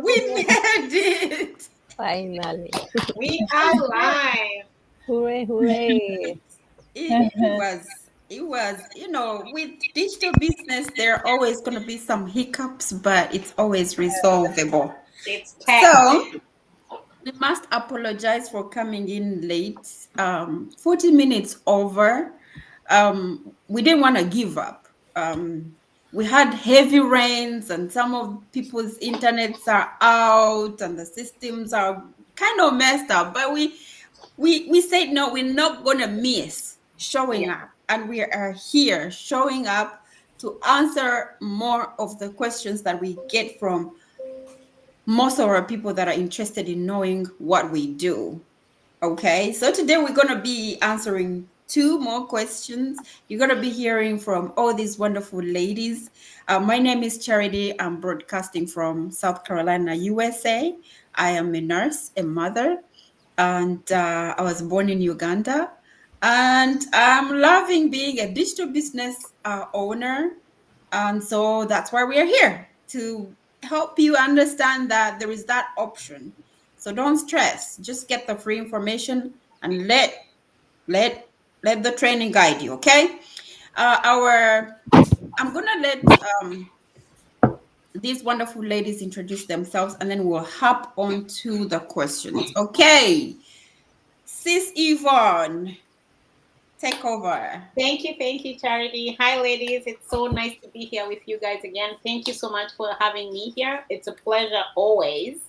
We made it. Finally. We are live. Hooray, hooray. It was, with digital business, there are always going to be some hiccups, but it's always resolvable. It's tech. So we must apologize for coming in late, 40 minutes over. We didn't want to give up. We had heavy rains, and some of people's internets are out, and the systems are kind of messed up. But we said no, we're not gonna miss showing up, and we are here showing up to answer more of the questions that we get from most of our people that are interested in knowing what we do. Okay, so today we're going to be answering two more questions. You're going to be hearing from all these wonderful ladies. My name is Charity. I'm broadcasting from South Carolina, USA. I am a nurse, a mother, and I was born in Uganda. And I'm loving being a digital business owner. And so that's why we are here, to help you understand that there is that option. So don't stress, just get the free information and let the training guide you, okay? I'm gonna let these wonderful ladies introduce themselves, and then we'll hop on to the questions. Okay, Sis Yvonne, take over. Thank you, Charity. Hi, ladies. It's so nice to be here with you guys again. Thank you so much for having me here. It's a pleasure always.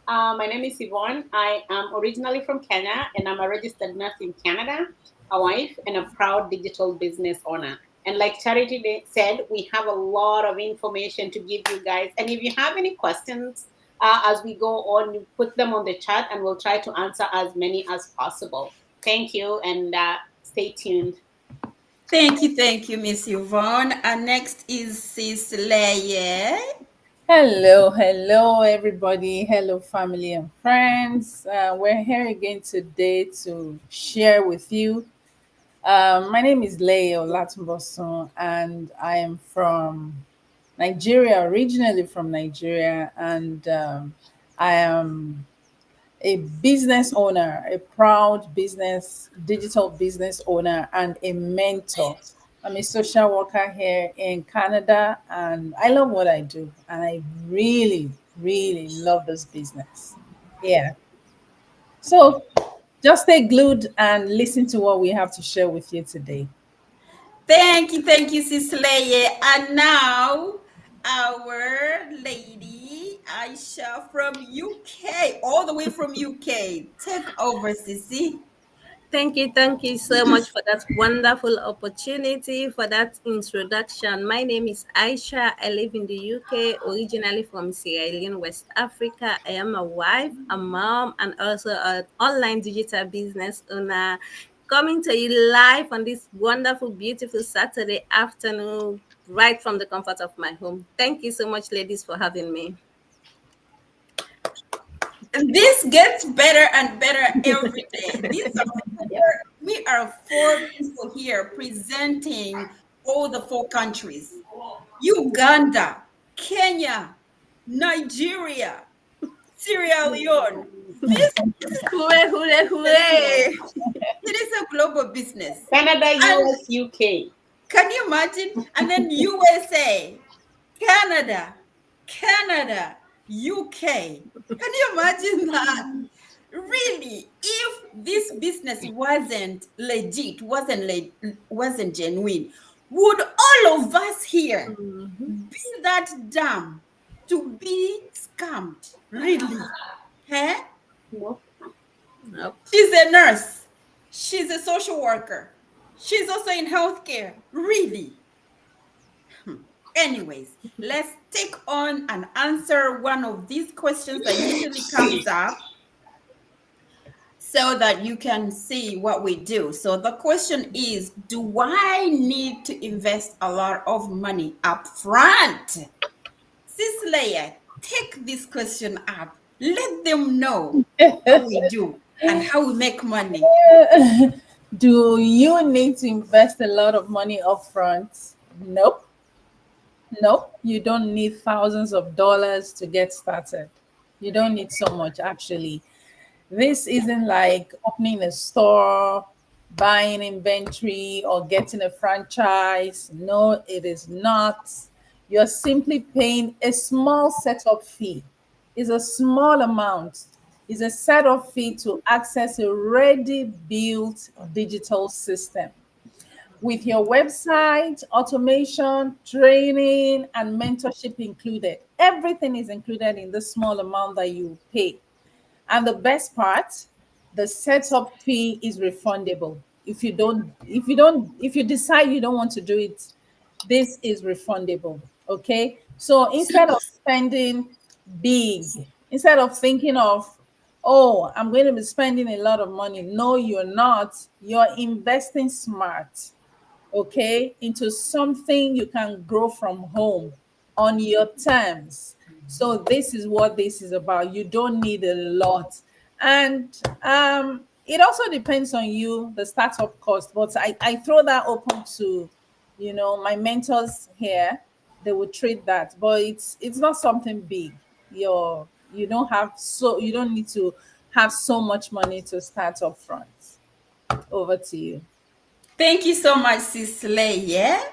My name is Yvonne. I am originally from Kenya, and I'm a registered nurse in Canada, a wife, and a proud digital business owner. And like Charity said, we have a lot of information to give you guys. And if you have any questions as we go on, you put them on the chat, and we'll try to answer as many as possible. Thank you, and stay tuned. Thank you, Miss Yvonne. And next is Sis Leia. Hello, everybody. Hello, family and friends. We're here again today to share with you. My name is Leo Latumboson, and I am from Nigeria, originally from Nigeria, and I am a business owner, a proud digital business owner, and a mentor. I'm a social worker here in Canada, and I love what I do, and I really, really love this business. Yeah. So just stay glued and listen to what we have to share with you today. Thank you, Sis Leia. And now our lady Aisha from UK, all the way from UK. Take over, Sissy. Thank you so much for that wonderful opportunity, for that introduction. My name is Aisha. I live in the UK, originally from Sierra Leone, West Africa. I am a wife, a mom, and also an online digital business owner. Coming to you live on this wonderful, beautiful Saturday afternoon, right from the comfort of my home. Thank you so much, ladies, for having me. This gets better and better every day. We are four people here presenting all the four countries: Uganda, Kenya, Nigeria, Sierra Leone. Hooray, hooray, hooray! It is a global business. Canada, And US, UK. can you imagine? And then USA, Canada, UK. Can you imagine that? Really, if this business wasn't legit, wasn't genuine, would all of us here be that dumb to be scammed? Really? Huh? No. Nope. She's a nurse. She's a social worker. She's also in healthcare. Really? Anyways, let's take on and answer one of these questions that usually comes up so that you can see what we do. So the question is, do I need to invest a lot of money up front? Sis Leia, take this question up. Let them know how we do and how we make money. Do you need to invest a lot of money upfront? Nope. Nope. You don't need thousands of dollars to get started. You don't need so much actually. This isn't like opening a store, buying inventory, or getting a franchise. No, it is not. You're simply paying a small setup fee. It's a small amount. It's a setup fee to access a ready built digital system with your website, automation, training, and mentorship included. Everything is included in the small amount that you pay. And the best part, the setup fee is refundable. If you decide you don't want to do it, this is refundable. Okay. So instead of spending big, instead of thinking of, oh, I'm going to be spending a lot of money. No, you're not. You're investing smart, okay, into something you can grow from home on your terms. So this is what this is about. You don't need a lot. And it also depends on you, the startup cost. But I throw that open to, my mentors here. They would treat that. But it's not something big. You don't need to have so much money to start up front. Over to you. Thank you so much, Sis Lay. Yeah.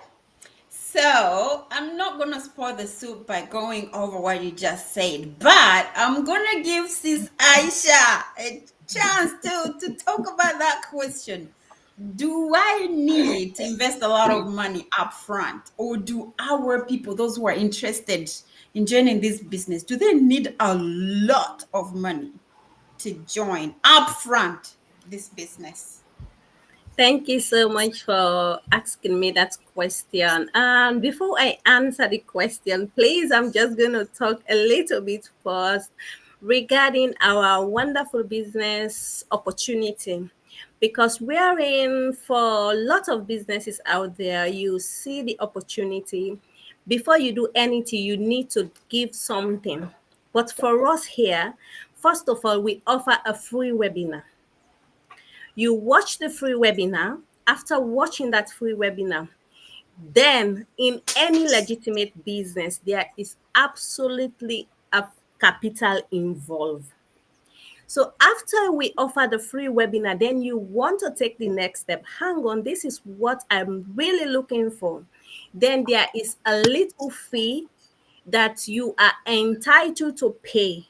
So I'm not gonna spoil the soup by going over what you just said, but I'm gonna give Sis Aisha a chance to talk about that question. Do I need to invest a lot of money up front, or do our people, those who are interested in joining this business, do they need a lot of money to join up front this business? Thank you so much for asking me that question. And before I answer the question, please, I'm just going to talk a little bit first regarding our wonderful business opportunity. Because wherein for a lot of businesses out there, you see the opportunity. Before you do anything, you need to give something. But for us here, first of all, we offer a free webinar. You watch the free webinar. After watching that free webinar, then in any legitimate business, there is absolutely a capital involved. So after we offer the free webinar, then you want to take the next step. Hang on, this is what I'm really looking for. Then there is a little fee that you are entitled to pay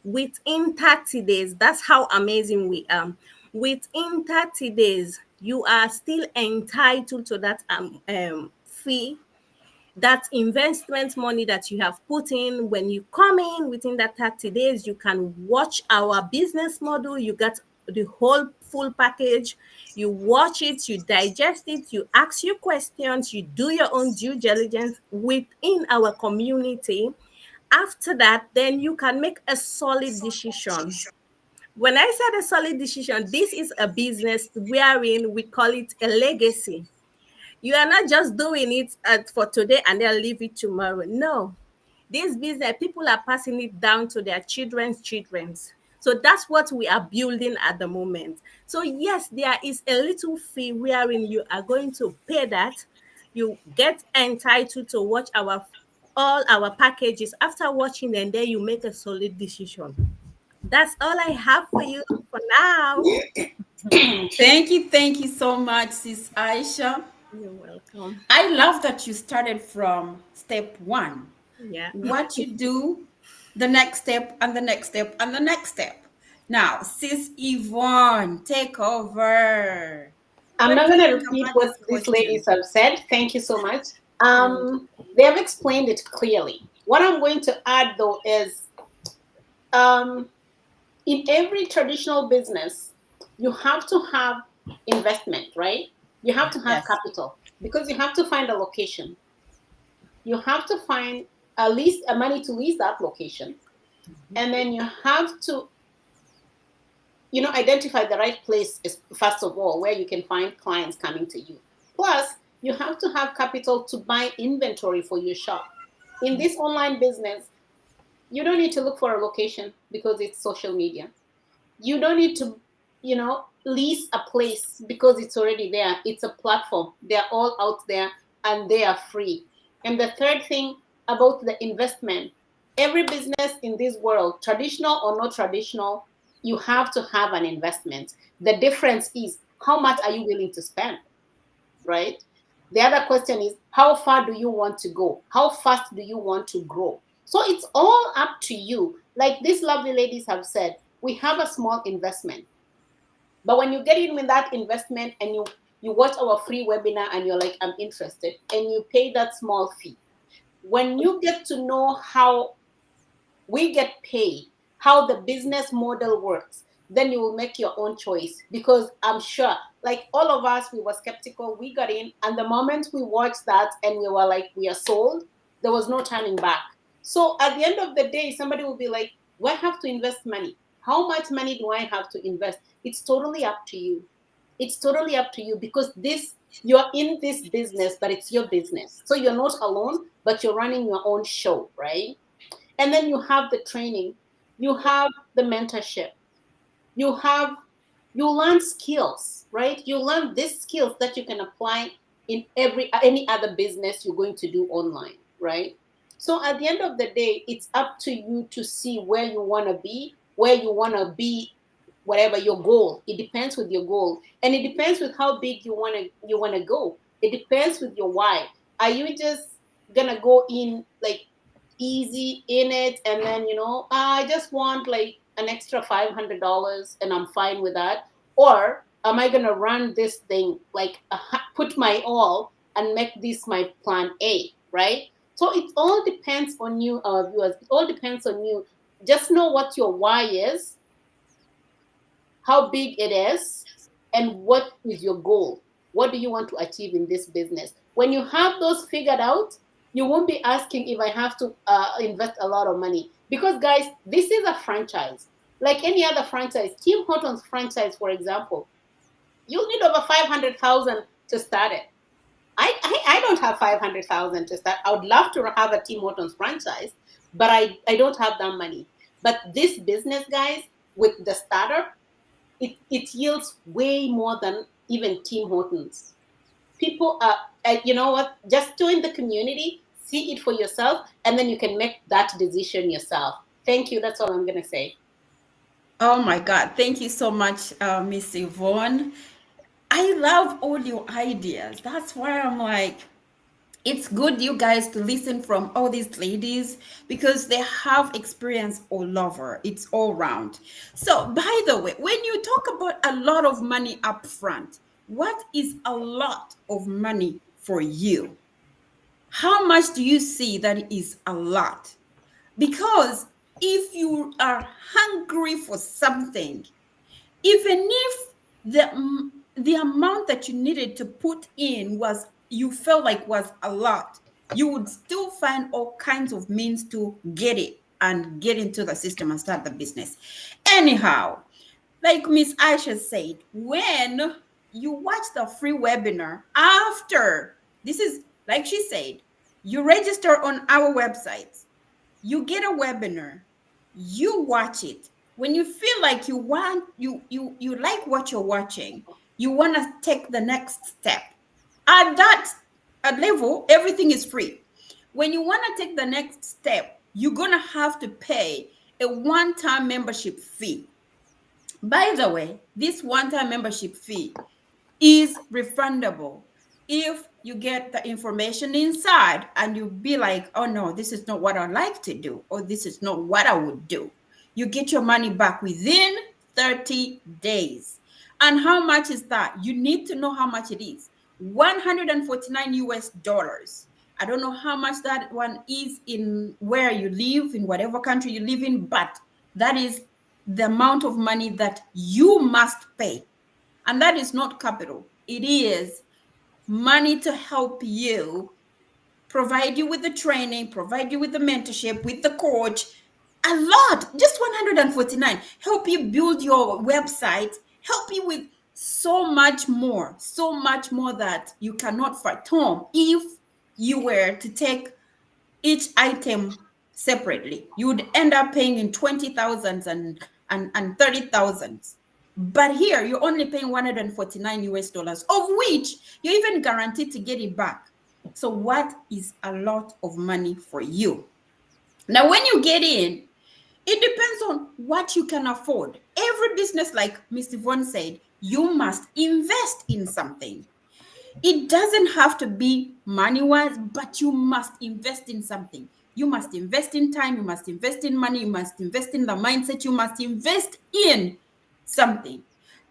within 30 days. That's how amazing we are. Within 30 days, you are still entitled to that fee, that investment money that you have put in. When you come in within that 30 days, you can watch our business model. You get the whole full package. You watch it, you digest it, you ask your questions, you do your own due diligence within our community. After that, then you can make a solid decision. When I said a solid decision, this is a business wherein we call it a legacy. You are not just doing it for today and then leave it tomorrow. No, this business, people are passing it down to their children's children's. So that's what we are building at the moment. So yes, there is a little fee wherein you are going to pay that. You get entitled to watch all our packages. After watching them, then you make a solid decision. That's all I have for you for now. Thank you so much, Sis Aisha. You're welcome. I love that you started from step one. Yeah. What you do, the next step, and the next step, and the next step. Now, Sis Yvonne, take over. I'm What not do you going to think repeat about what this these question? ladies have said. Thank you so much. They have explained it clearly. What I'm going to add, though, is in every traditional business, you have to have investment, right? You have to have Yes. capital because you have to find a location. You have to find at least a money to lease that location. And then you have to identify the right place is first of all where you can find clients coming to you. Plus, you have to have capital to buy inventory for your shop. In this online business, you don't need to look for a location because it's social media. You don't need to, lease a place because it's already there. It's a platform. They're all out there and they are free. And the third thing about the investment every business in this world, traditional or not traditional, you have to have an investment. The difference is how much are you willing to spend, right? The other question is how far do you want to go? How fast do you want to grow? So it's all up to you. Like these lovely ladies have said, we have a small investment. But when you get in with that investment and you watch our free webinar and you're like, I'm interested, and you pay that small fee, when you get to know how we get paid, how the business model works, then you will make your own choice. Because I'm sure, like all of us, we were skeptical. We got in, and the moment we watched that and we were like, we are sold, there was no turning back. So at the end of the day, somebody will be like, do I have to invest money? How much money do I have to invest? It's totally up to you. It's totally up to you, because you're in this business, but it's your business. So you're not alone, but you're running your own show, right? And then you have the training, you have the mentorship, you learn skills, right? You learn these skills that you can apply in any other business you're going to do online, right? So at the end of the day, it's up to you to see where you want to be, whatever your goal. It depends with your goal, and it depends with how big you want to go. It depends with your why. Are you just gonna go in like easy in it, and then I just want like an extra $500 and I'm fine with that? Or am I gonna run this thing like put my all and make this my plan A, right? So it all depends on you, our viewers. It all depends on you. Just know what your why is, how big it is, and what is your goal. What do you want to achieve in this business? When you have those figured out, you won't be asking if I have to invest a lot of money. Because guys, this is a franchise. Like any other franchise, Tim Hortons franchise, for example, you'll need over 500,000 to start it. I don't have 500,000 to start. I would love to have a Tim Hortons franchise, but I don't have that money. But this business, guys, with the startup, it yields way more than even Tim Hortons. People are, you know what? Just join the community, see it for yourself, and then you can make that decision yourself. Thank you. That's all I'm going to say. Oh my God. Thank you so much, Miss Yvonne. I love all your ideas. That's why I'm like, it's good you guys to listen from all these ladies, because they have experience all over. It's all round. So by the way, when you talk about a lot of money up front, what is a lot of money for you? How much do you see that is a lot? Because if you are hungry for something, even if the amount that you needed to put in you felt like was a lot, you would still find all kinds of means to get it and get into the system and start the business. Anyhow, like Miss Aisha said, when you watch the free webinar, after this is, like she said, you register on our website, you get a webinar, you watch it. When you feel like you like what you're watching, you want to take the next step. At that level, everything is free. When you want to take the next step, you're going to have to pay a one-time membership fee. By the way, this one-time membership fee is refundable if you get the information inside and you be like, oh no, this is not what I like to do, or this is not what I would do. You get your money back within 30 days. And how much is that? You need to know how much it is. $149 US. I don't know how much that one is in where you live, in whatever country you live in, but that is the amount of money that you must pay. And that is not capital. It is money to help you, provide you with the training, provide you with the mentorship, with the coach. A lot, just 149. Help you build your website, help you with so much more that you cannot fathom if you were to take each item separately. You would end up paying in 20,000s and 30,000s. But here you're only paying 149 US dollars, of which you're even guaranteed to get it back. So what is a lot of money for you? Now, when you get in, it depends on what you can afford. Every business, like Mr. Yvonne said, you must invest in something. It doesn't have to be money-wise, but you must invest in something. You must invest in time, you must invest in money, you must invest in the mindset, you must invest in something.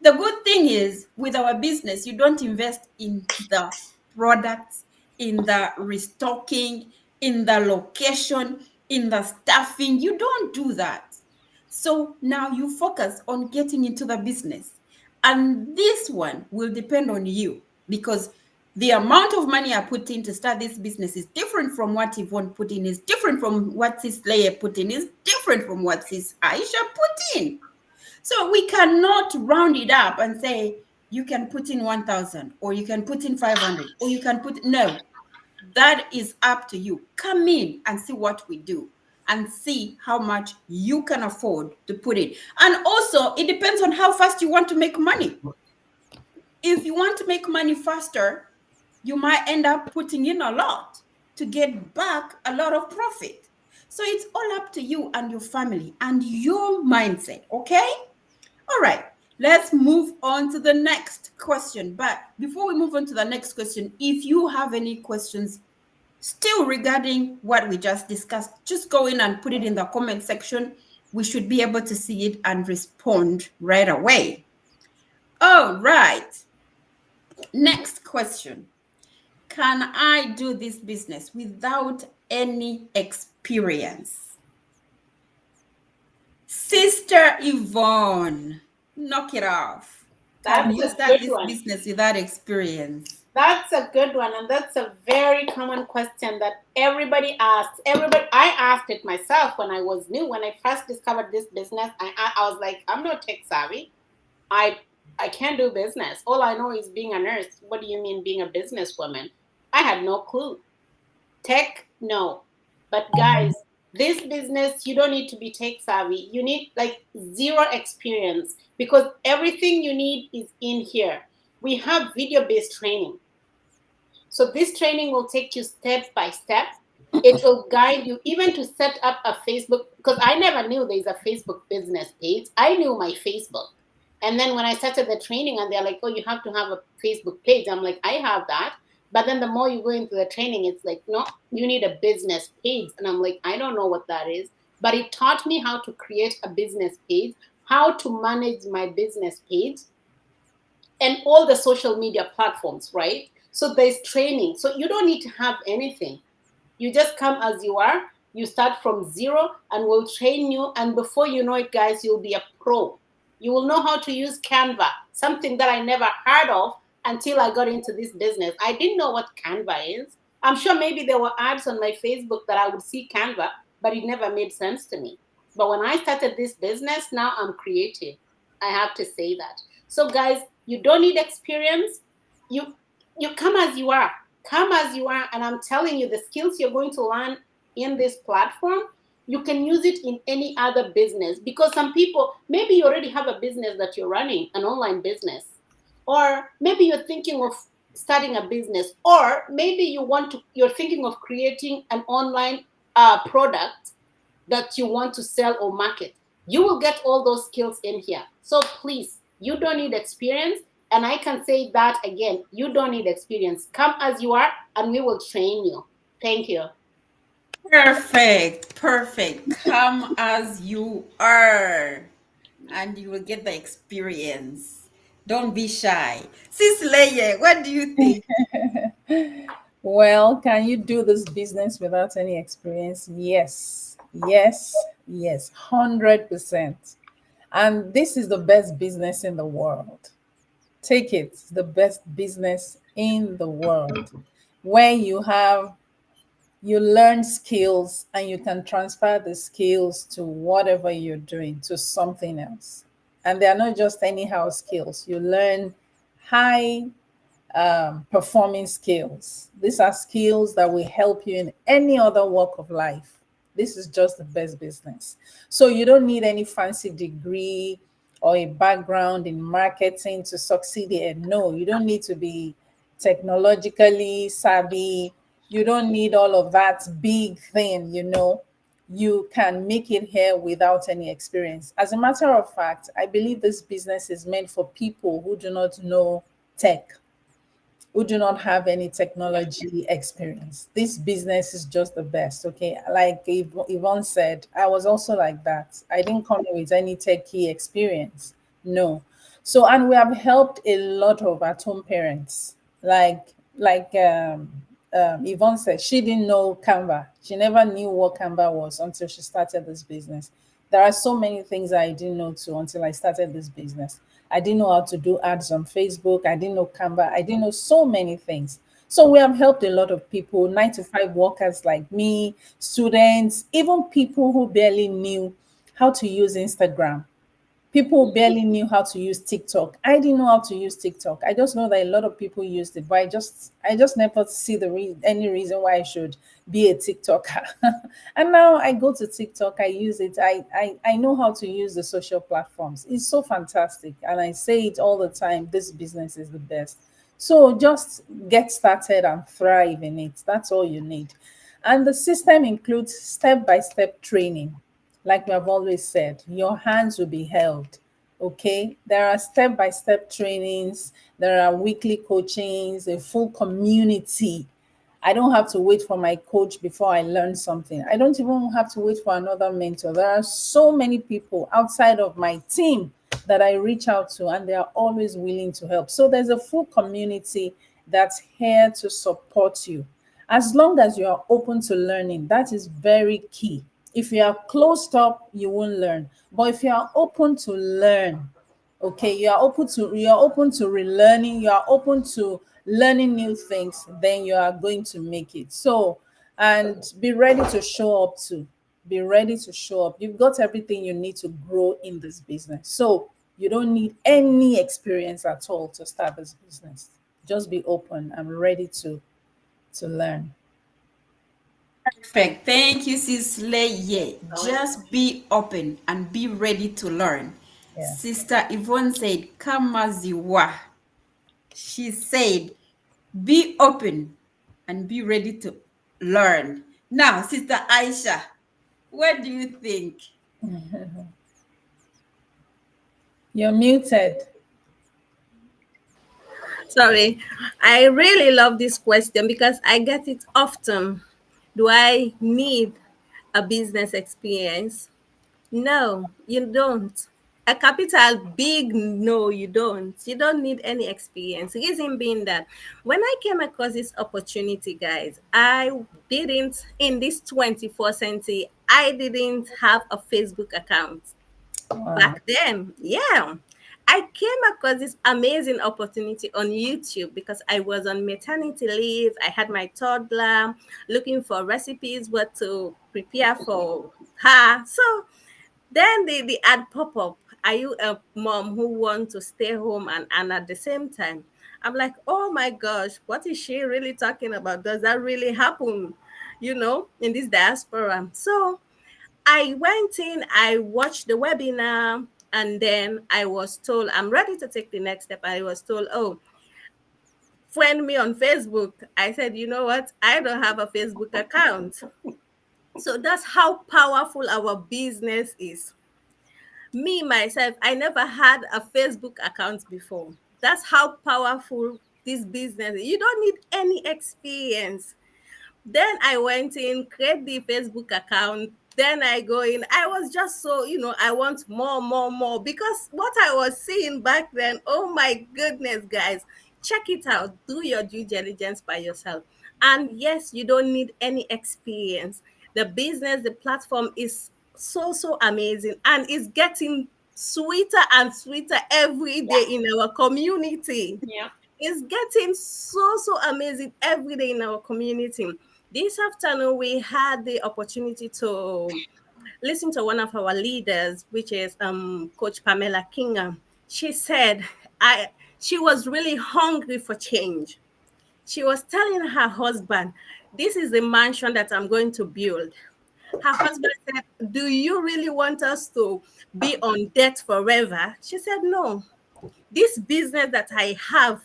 The good thing is, with our business, you don't invest in the products, in the restocking, in the location, in the staffing. You don't do that. So now you focus on getting into the business. And this one will depend on you, because the amount of money I put in to start this business is different from what Yvonne put in, is different from what Sis Leia put in, is different from what Sis Aisha put in. So we cannot round it up and say, you can put in 1,000 or you can put in 500 or you can put, no, that is up to you. Come in and see what we do and see how much you can afford to put in. And also, it depends on how fast you want to make money. If you want to make money faster, you might end up putting in a lot to get back a lot of profit. So it's all up to you and your family and your mindset, okay? All right, let's move on to the next question. But before we move on to the next question, if you have any questions still regarding what we just discussed, just go in and put it in the comment section. We should be able to see it and respond right away. All right. Next question. Can I do this business without any experience? Sister Yvonne, knock it off. Can you start this business without experience? That's a good one, and that's a very common question that everybody asks. I asked it myself when I was new. When I first discovered this business, I was like, I'm not tech savvy. I can't do business. All I know is being a nurse. What do you mean being a businesswoman? I had no clue. Tech, no. But guys, this business, you don't need to be tech savvy. You need like zero experience, because everything you need is in here. We have video-based training. So this training will take you step by step. It will guide you even to set up a Facebook, because I never knew there's a Facebook business page. I knew my Facebook. And then when I started the training and they're like, oh, you have to have a Facebook page. I'm like, I have that. But then the more you go into the training, it's like, no, you need a business page. And I'm like, I don't know what that is. But it taught me how to create a business page, how to manage my business page, and all the social media platforms, right? So there's training. So you don't need to have anything. You just come as you are. You start from zero and we'll train you. And before you know it, guys, you'll be a pro. You will know how to use Canva, something that I never heard of until I got into this business. I didn't know what Canva is. I'm sure maybe there were ads on my Facebook that I would see Canva, but it never made sense to me. But when I started this business, now I'm creative. I have to say that. So guys, you don't need experience. You come as you are. Come as you are. And I'm telling you, the skills you're going to learn in this platform, you can use it in any other business. Because some people, maybe you already have a business that you're running, an online business. Or maybe you're thinking of starting a business. Or maybe you're thinking of creating an online product that you want to sell or market. You will get all those skills in here. So please, you don't need experience. And I can say that again, you don't need experience. Come as you are and we will train you. Thank you. Perfect. Come as you are and you will get the experience. Don't be shy. Sis Leia, what do you think? Well, can you do this business without any experience? Yes, 100%. And this is the best business in the world. Take it, it's the best business in the world, where you learn skills and you can transfer the skills to whatever you're doing, to something else. And they are not just anyhow skills. You learn high performing skills. These are skills that will help you in any other walk of life. This is just the best business. So you don't need any fancy degree or a background in marketing to succeed here. No, you don't need to be technologically savvy. You don't need all of that big thing, you can make it here without any experience. As a matter of fact, I believe this business is meant for people who do not know tech, who do not have any technology experience. This business is just the best. Okay. Like Yvonne said, I was also like that. I didn't come in with any techie experience. No. So, and we have helped a lot of at home parents. Like Yvonne said, she didn't know Canva. She never knew what Canva was until she started this business. There are so many things I didn't know too until I started this business. I didn't know how to do ads on Facebook. I didn't know Canva. I didn't know so many things. So we have helped a lot of people, 9 to 5 workers like me, students, even people who barely knew how to use Instagram. People barely knew how to use TikTok. I didn't know how to use TikTok. I just know that a lot of people used it, but I just never see any reason why I should be a TikToker. And now I go to TikTok, I use it. I know how to use the social platforms. It's so fantastic, and I say it all the time. This business is the best. So just get started and thrive in it. That's all you need. And the system includes step by step training. Like we have always said, your hands will be held. Okay. There are step by step trainings, there are weekly coachings, a full community. I don't have to wait for my coach before I learn something. I don't even have to wait for another mentor. There are so many people outside of my team that I reach out to, and they are always willing to help. So there's a full community that's here to support you. As long as you are open to learning, that is very key. If you are closed up, you won't learn. But if you are open to learn, okay, you are open to relearning, you are open to learning new things, then you are going to make it. So, and be ready to show up too. Be ready to show up. You've got everything you need to grow in this business. So you don't need any experience at all to start this business. Just be open and ready to learn. Perfect. Thank you, Sis Leye. Just be open and be ready to learn. Yeah. Sister Yvonne said, Kamaziwa. She said, be open and be ready to learn. Now, Sister Aisha, what do you think? You're muted. Sorry, I really love this question because I get it often. Do I need a business experience? No, you don't. A capital big no, you don't. You don't need any experience. Reason being that when I came across this opportunity, guys, I didn't, in this 24th century, I didn't have a Facebook account Wow. back then. Yeah. I came across this amazing opportunity on YouTube because I was on maternity leave. I had my toddler, looking for recipes, what to prepare for her. So then the ad pop up. Are you a mom who wants to stay home and at the same time? I'm like, oh my gosh, what is she really talking about? Does that really happen? In this diaspora. So I went in, I watched the webinar, and then I was told I'm ready to take the next step. I was told, oh, friend me on Facebook. I said, you know what? I don't have a Facebook account. So that's how powerful our business is. Me, myself, I never had a Facebook account before. That's how powerful this business is. You don't need any experience. Then I went in, create the Facebook account. Then I go in. I was just so, I want more, more, more. Because what I was seeing back then, oh my goodness, guys, check it out. Do your due diligence by yourself. And yes, you don't need any experience. The business, the platform is so, so amazing. And it's getting sweeter and sweeter every day in our community. Yeah. It's getting so, so amazing every day in our community. This afternoon, we had the opportunity to listen to one of our leaders, which is Coach Pamela Kingham. She said she was really hungry for change. She was telling her husband, this is the mansion that I'm going to build. Her husband said, do you really want us to be on debt forever? She said, no. This business that I have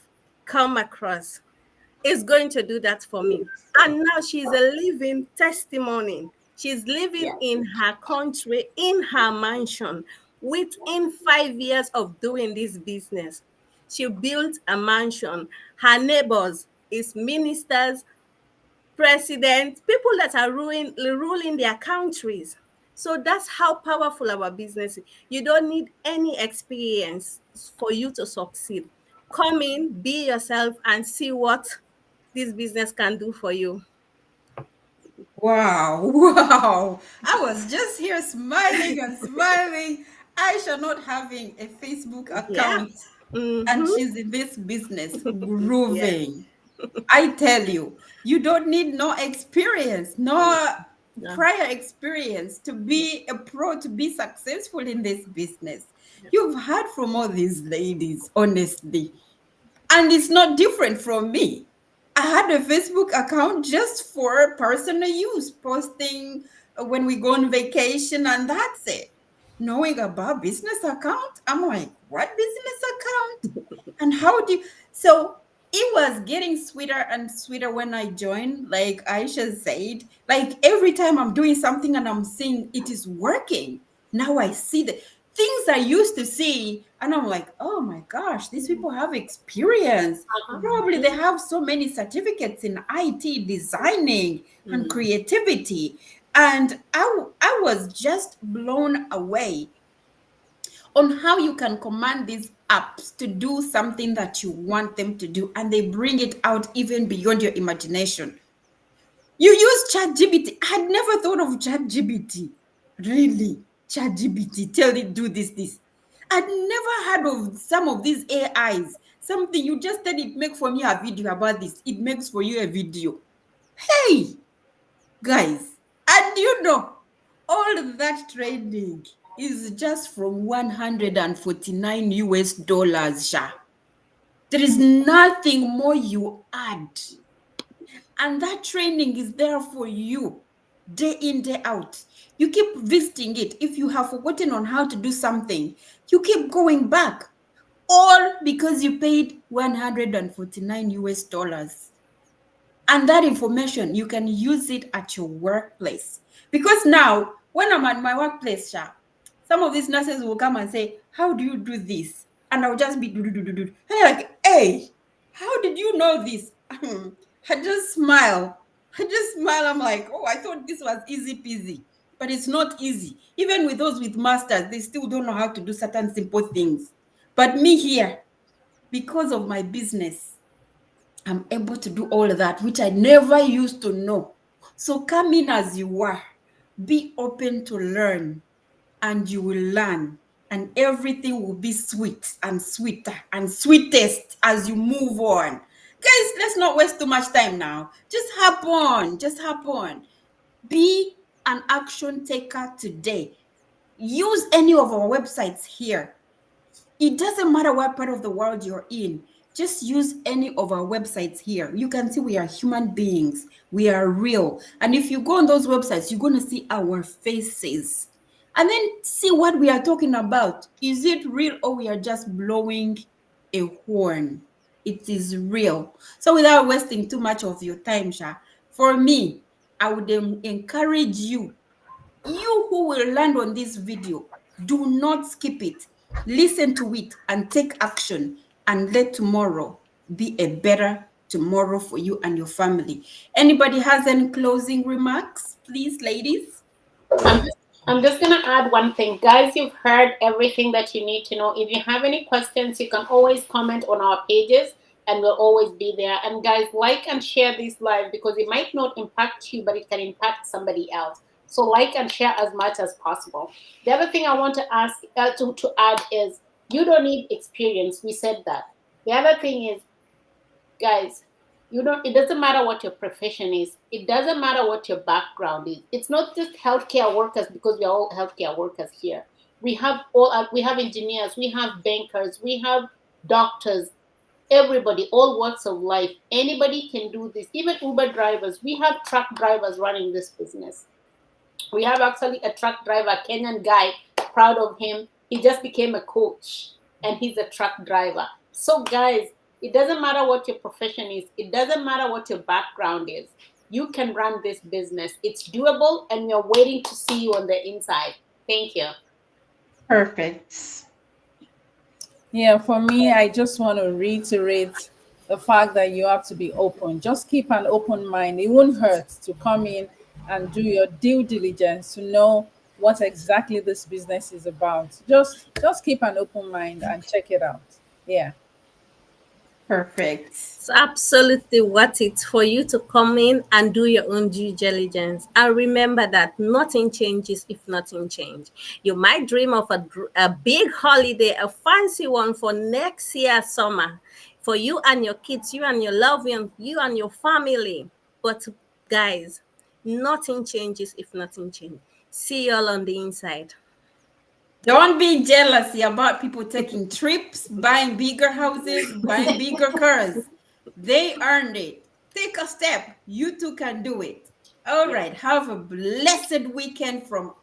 come across is going to do that for me. And now she's a living testimony. She's living Yeah. in her country, in her mansion. Within 5 years of doing this business, she built a mansion. Her neighbors is ministers, presidents, people that are ruling their countries. So that's how powerful our business is. You don't need any experience for you to succeed. Come in, be yourself, and see what this business can do for you. Wow, wow. I was just here smiling and smiling. Aisha not having a Facebook Yeah. account and Mm-hmm. she's in this business Yes. grooving. I tell you, you don't need no experience, no Yeah. prior experience to be a pro, to be successful in this business. Yeah. You've heard from all these ladies, honestly. And it's not different from me. I had a Facebook account just for personal use, posting when we go on vacation, and that's it. Knowing about business account, I'm like, what business account? And how do you? So it was getting sweeter and sweeter when I joined. Like Aisha said, like every time I'm doing something and I'm seeing it is working, now I see the things I used to see, and I'm like, oh my gosh, these people have experience. Probably they have so many certificates in IT designing and creativity. And I was just blown away on how you can command these apps to do something that you want them to do, and they bring it out even beyond your imagination. You use ChatGPT. I had never thought of ChatGPT. Really? ChatGPT, tell it do this. I'd never heard of some of these AIs. Something you just tell it, make for me a video about this. It makes for you a video. Hey, guys, and you know, all that trading is just from 149 US dollars, Sha. There is nothing more you add. And that training is there for you day in, day out. You keep visiting it. If you have forgotten on how to do something, you keep going back. All because you paid 149 US dollars. And that information, you can use it at your workplace. Because now, when I'm at my workplace, Sha, some of these nurses will come and say, how do you do this? And I'll just be do. And they're like, hey, how did you know this? I just smile. I'm like, oh, I thought this was easy peasy. But it's not easy. Even with those with masters, they still don't know how to do certain simple things. But me here, because of my business, I'm able to do all of that, which I never used to know. So come in as you are, be open to learn, and you will learn, and everything will be sweet and sweeter and sweetest as you move on. Guys, let's not waste too much time now. Just hop on. Be an action taker today. Use any of our websites here. It doesn't matter what part of the world you're in. Just use any of our websites here. You can see we are human beings. We are real. And if you go on those websites, you're going to see our faces. And then see what we are talking about. Is it real, or we are just blowing a horn? It is real. So without wasting too much of your time, Sha, for me, I would encourage you who will land on this video, do not skip it. Listen to it and take action, and let tomorrow be a better tomorrow for you and your family. Anybody has any closing remarks, please, ladies? I'm just going to add one thing. Guys, you've heard everything that you need to know. If you have any questions, you can always comment on our pages and we'll always be there. And guys, like and share this live because it might not impact you, but it can impact somebody else. So like and share as much as possible. The other thing I want to ask to add is you don't need experience. We said that. The other thing is, guys, it doesn't matter what your profession is. It doesn't matter what your background is. It's not just healthcare workers, because we are all healthcare workers here. We have engineers, we have bankers, we have doctors, everybody, all walks of life. Anybody can do this. Even Uber drivers. We have truck drivers running this business. We have actually a truck driver, Kenyan guy, proud of him. He just became a coach and he's a truck driver. So guys, it doesn't matter what your profession is. It doesn't matter what your background is. you can run this business. It's doable, and we're waiting to see you on the inside. Thank you. Perfect. Yeah, for me, I just want to reiterate the fact that you have to be open. Just keep an open mind. It won't hurt to come in and do your due diligence to know what exactly this business is about. Just keep an open mind and check it out. Yeah. Perfect. It's absolutely worth it for you to come in and do your own due diligence. And remember that nothing changes if nothing changes. You might dream of a big holiday, a fancy one for next year summer, for you and your kids, you and your loved ones, you and your family. But guys, nothing changes if nothing changes. See you all on the inside. Don't be jealous about people taking trips, buying bigger houses, buying bigger cars. They earned it. Take a step. You too can do it. All right. Have a blessed weekend from